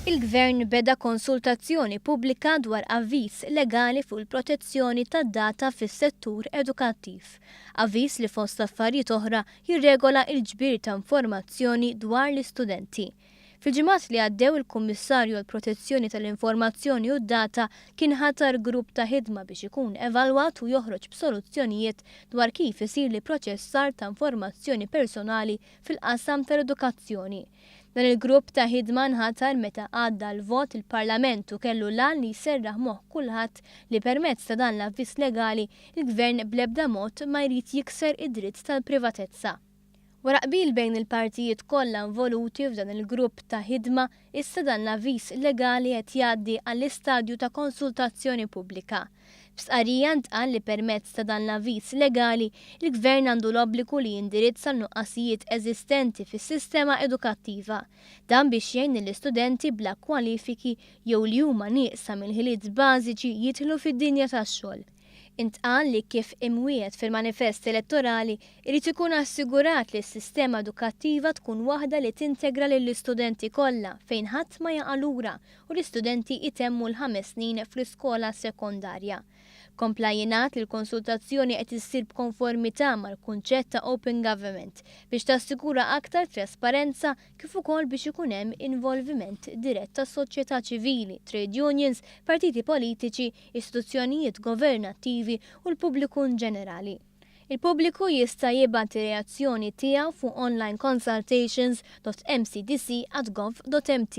Il-Gvern beda konsultazzjoni pubblika dwar avviż legali fuq il-protezzjoni tad-data fis-settur edukattiv. Avviż li fost affarijiet oħra jirregola l-ġbir ta' informazzjoni dwar l-istudenti. Fil-ġimgħat li għaddew il-Kummissarju għall-Protezzjoni tal-Informazzjoni u d-Data kien ħatar grupp ta' ħidma biex ikun evalwat u joħroġ b'soluzzjonijiet dwar kif isir li proċessar ta' informazzjoni personali fil-qasam tal-edukazzjoni. Dan il-grupp ta' ħidma nħatar meta għadda l-vot il-Parlamentu kellu lan li jserraħ moħħ kulħadd li permezz ta' dan l-avviż legali il-Gvern bl-ebda mod ma jrid jikser id-dritt tal-privatezza. Wara qbil bejn il-partijiet kollha involuti f'dan il-grupp ta' ħidma, issa dan l-avviż legali qed jgħaddi għall-istadju ta' konsultazzjoni pubblika. B'stqarrija ntqal li permezz ta' dan l-avviż legali, il-Gvern għandu l-obbligu li jindirizza n-nuqqasijiet eżistenti fis-sistema edukattiva. Dan biex jgħin l-istudenti bla kwalifiki jew li huma nieqsa mill-ħiliet bażiċi jidħlu fid-dinja tax-xogħol. Intqal li kif imwiet fil-manifest elettorali irid ikun assigurat li s-sistema edukattiva tkun waħda li tintegra lill-istudenti kollha fejn ħadd ma jaqa' lura u l-istudenti itemmu l-5 snin fl-iskola sekondarja. Kompla jingħad li l-konsultazzjoni qed issir b'konformità mal-kunċett ta' Open Government biex tassigura aktar trasparenza kif ukoll biex ikun hemm involviment dirett tas-soċjetà ċivili, trade unions, partiti politiċi, istituzzjonijiet governattivi u l-pubbliku ġenerali. Il-pubbliku jista' jibgħat ir-reazzjoni tiegħu fuq online consultations.mcdc@gov.mt.